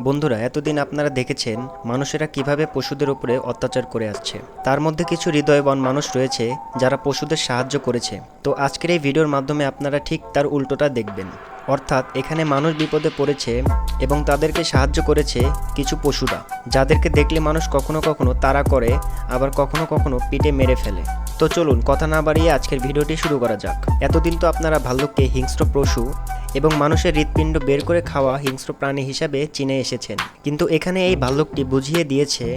বন্ধুরা, এতদিন আপনারা দেখেছেন মানুষেরা কিভাবে পশুদের উপরে অত্যাচার করে আসছে। তার মধ্যে কিছু হৃদয়বান মানুষ রয়েছে যারা পশুদের সাহায্য করেছে। তো আজকের এই ভিডিওর মাধ্যমে আপনারা ঠিক তার উল্টোটা দেখবেন। অর্থাৎ এখানে মানুষ বিপদে পড়েছে এবং তাদেরকে সাহায্য করেছে কিছু পশুরা, যাদেরকে দেখলে মানুষ কখনো কখনো তাড়া করে, আবার কখনো কখনো পিটে মেরে ফেলে। তো চলুন কথা না বাড়িয়ে আজকের ভিডিওটি শুরু করা যাক। এতদিন তো আপনারা ভাল্লুককে হিংস্র পশু এবং মানুষের হৃৎপিণ্ড বের করে খাওয়া হিংস্র প্রাণী হিসাবে চিনে এসেছেন, কিন্তু এখানে এই ভাল্লুকটি বুঝিয়ে দিয়েছে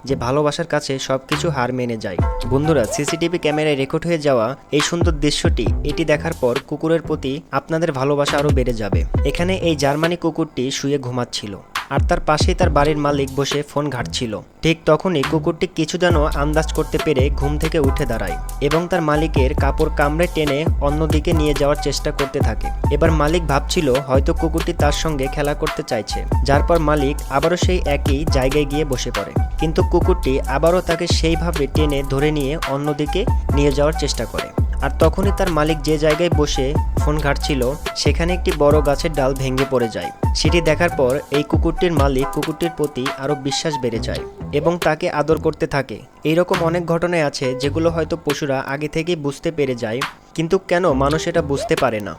যে ভালোবাসার কাছে সবকিছু হার মেনে যায়। বন্ধুরা, সিসিটিভি ক্যামেরায় রেকর্ড হয়ে যাওয়া এই সুন্দর দৃশ্যটি এটি দেখার পর কুকুরের প্রতি আপনাদের ভালোবাসা আরও বেড়ে যাবে। এখানে এই জার্মানি কুকুরটি শুয়ে ঘুমাচ্ছিল, আর তার পাশেই তার বাড়ির মালিক বসে ফোন ঘাঁটছিল। ঠিক তখনই কুকুরটি কিছু যেন আন্দাজ করতে পেরে ঘুম থেকে উঠে দাঁড়ায় এবং তার মালিকের কাপড় কামড়ে টেনে অন্যদিকে নিয়ে যাওয়ার চেষ্টা করতে থাকে। এবার মালিক ভাবছিল হয়তো কুকুরটি তার সঙ্গে খেলা করতে চাইছে, যার পর মালিক আবারও সেই একই জায়গায় গিয়ে বসে পড়ে, কিন্তু কুকুরটি আবারও তাকে সেইভাবে টেনে ধরে নিয়ে অন্যদিকে নিয়ে যাওয়ার চেষ্টা করে। আর তখনই তার মালিক যে জায়গায় বসে ফোন ঘাঁটছিল সেখানে একটি বড় গাছের ডাল ভেঙে পড়ে যায়। সেটি দেখার পর এই কুকুরটির মালিক কুকুরটির প্রতি আরও বিশ্বাস বেড়ে যায় এবং তাকে আদর করতে থাকে। এইরকম অনেক ঘটনায় আছে যেগুলো হয়তো পশুরা আগে থেকেই বুঝতে পেরে যায়, কিন্তু কেন মানুষ এটা বুঝতে পারে না।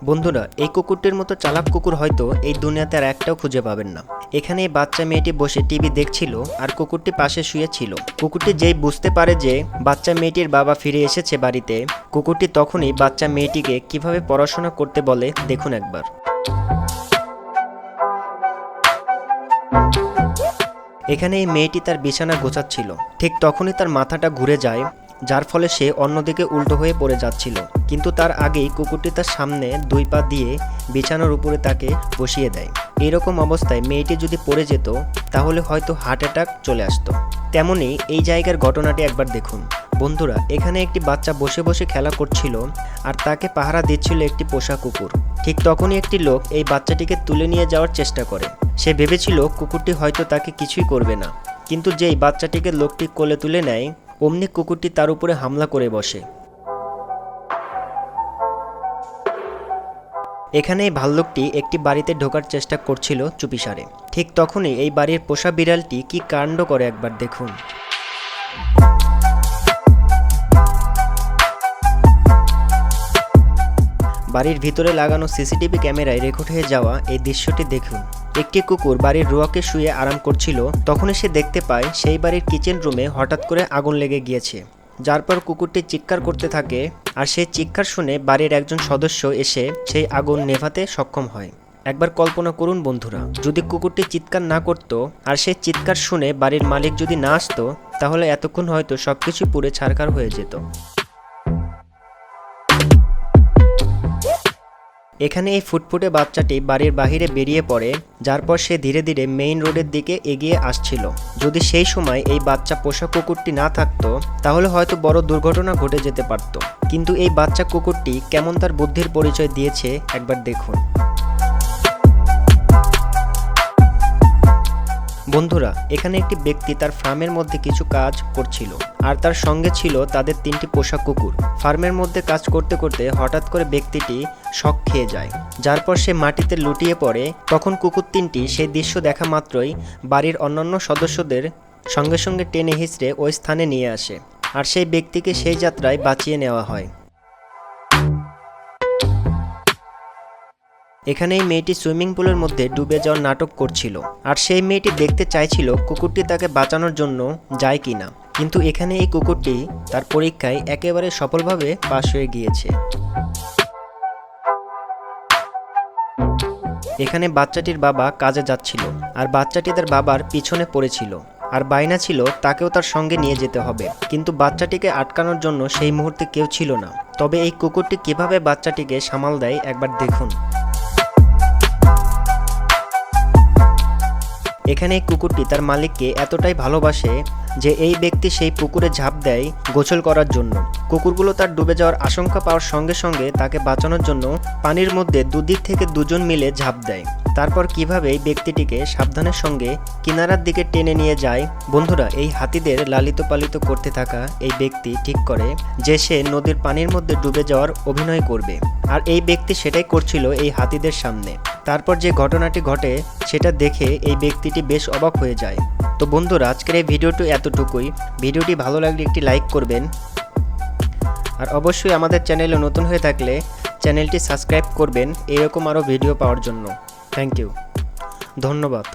বন্ধুরা, এই কুকুরটির মতো চালাক কুকুর হয়তো এই দুনিয়াতে আর একটাও খুঁজে পাবেন না। এখানে এই বাচ্চা মেয়েটি বসে টিভি দেখছিল আর কুকুরটি পাশে শুয়েছিল। কুকুরটি যেই বুঝতে পারে যে বাচ্চা মেয়েটির বাবা ফিরে এসেছে বাড়িতে, কুকুরটি তখনই বাচ্চা মেয়েটিকে কিভাবে পড়াশোনা করতে বলে দেখুন একবার। এখানে এই মেয়েটি তার বিছানা গোছাচ্ছিল, ঠিক তখনই তার মাথাটা ঘুরে যায়, যার ফলে সে অন্যদিকে উল্টো হয়ে পড়ে যাচ্ছিল। কিন্তু তার আগেই কুকুরটি তার সামনে দুই পা দিয়ে বিছানার উপরে তাকে বসিয়ে দেয়। এইরকম অবস্থায় মেয়েটি যদি পড়ে যেত তাহলে হয়তো হার্ট অ্যাটাক চলে আসতো। তেমনি এই জায়গার ঘটনাটি একবার দেখুন। বন্ধুরা, এখানে একটি বাচ্চা বসে বসে খেলা করছিল আর তাকে পাহারা দিচ্ছিল একটি পোষা কুকুর। ঠিক তখনই একটি লোক এই বাচ্চাটিকে তুলে নিয়ে যাওয়ার চেষ্টা করে। সে ভেবেছিল কুকুরটি হয়তো তাকে কিছুই করবে না, কিন্তু যেই বাচ্চাটিকে লোকটি কোলে তুলে নেয় অমনি কুকুরটি তার উপরে হামলা করে বসে। এখানে এই ভাল্লুকটি একটি বাড়িতে ঢোকার চেষ্টা করছিল চুপিসারে। ঠিক তখনই এই বাড়ির পোষা বিড়ালটি কি কাণ্ড করে একবার দেখুন। বাড়ির ভিতরে লাগানো সিসিটিভি ক্যামেরায় রেকর্ড হয়ে যাওয়া এই দৃশ্যটি দেখুন। একটি কুকুর বাড়ির রোয়াকে শুয়ে আরাম করছিল, তখনই সে দেখতে পায় সেই বাড়ির কিচেন রুমে হঠাৎ করে আগুন লেগে গিয়েছে, যার পর কুকুরটি চিৎকার করতে থাকে আর সেই চিৎকার শুনে বাড়ির একজন সদস্য এসে সেই আগুন নেভাতে সক্ষম হয়। একবার কল্পনা করুন বন্ধুরা, যদি কুকুরটি চিৎকার না করত আর সেই চিৎকার শুনে বাড়ির মালিক যদি না আসতো তাহলে এতক্ষণ হয়তো সবকিছু পুড়ে ছারখার হয়ে যেত। এখানে এই ফুটফুটে বাচ্চাটি বাড়ির বাহিরে বেরিয়ে পড়ে, যার পর সে ধীরে ধীরে মেইন রোডের দিকে এগিয়ে আসছিল। যদি সেই সময় এই বাচ্চা পোষা কুকুরটি না থাকতো তাহলে হয়তো বড় দুর্ঘটনা ঘটে যেতে পারত। কিন্তু এই বাচ্চা কুকুরটি কেমন তার বুদ্ধির পরিচয় দিয়েছে একবার দেখুন। বন্ধুরা, এখানে একটি ব্যক্তি তার ফার্মের মধ্যে কিছু কাজ করছিল আর তার সঙ্গে ছিল তাদের 3টি পোষা কুকুর। ফার্মের মধ্যে কাজ করতে করতে হঠাৎ করে ব্যক্তিটি শক খেয়ে যায়, যার পর সে মাটিতে লুটিয়ে পড়ে। তখন কুকুর 3টি সেই দৃশ্য দেখা মাত্রই বাড়ির অন্যান্য সদস্যদের সঙ্গে সঙ্গে টেনে হিঁচড়ে ওই স্থানে নিয়ে আসে আর সেই ব্যক্তিকে সেই যাত্রায় বাঁচিয়ে নেওয়া হয়। এখানে এই মেয়েটি সুইমিং পুলের মধ্যে ডুবে যাওয়ার নাটক করছিল আর সেই মেয়েটি দেখতে চাইছিল কুকুরটি তাকে বাঁচানোর জন্য যায় কিনা, কিন্তু এখানে এই কুকুরটি তার পরীক্ষায় একেবারে সফলভাবে পাশ হয়ে গিয়েছে। এখানে বাচ্চাটির বাবা কাজে যাচ্ছিল আর বাচ্চাটি তার বাবার পিছনে পড়েছিল আর বায়না ছিল তাকেও তার সঙ্গে নিয়ে যেতে হবে, কিন্তু বাচ্চাটিকে আটকানোর জন্য সেই মুহূর্তে কেউ ছিল না। তবে এই কুকুরটি কিভাবে বাচ্চাটিকে সামাল দেয় একবার দেখুন। এখানে এই কুকুরটি তার মালিককে এতটাই ভালোবাসে যে এই ব্যক্তি সেই পুকুরে ঝাঁপ দেয় গোসল করার জন্য। কুকুরগুলো তার ডুবে যাওয়ার আশঙ্কা পাওয়ার সঙ্গে সঙ্গে তাকে বাঁচানোর জন্য পানির মধ্যে দুদিক থেকে দুজন মিলে ঝাঁপ দেয়। তারপর কিভাবে এই ব্যক্তিটিকে সাবধানের সঙ্গে কিনারার দিকে টেনে নিয়ে যায়। বন্ধুরা, এই হাতিদের লালিত পালিত করতে থাকা এই ব্যক্তি ঠিক করে যে সে নদীর পানির মধ্যে ডুবে যাওয়ার অভিনয় করবে, আর এই ব্যক্তি সেটাই করছিল এই হাতিদের সামনে। তারপর যে ঘটনাটি ঘটে সেটা দেখে এই ব্যক্তিটি বেশ অবাক হয়ে যায়। তো বন্ধুরা, আজকের এই ভিডিওটি এতটুকুই। ভিডিওটি ভালো লাগলে একটি লাইক করবেন, আর অবশ্যই আমাদের চ্যানেলে নতুন হয়ে থাকলে চ্যানেলটি সাবস্ক্রাইব করবেন এরকম আরও ভিডিও পাওয়ার জন্য। থ্যাংক ইউ, ধন্যবাদ।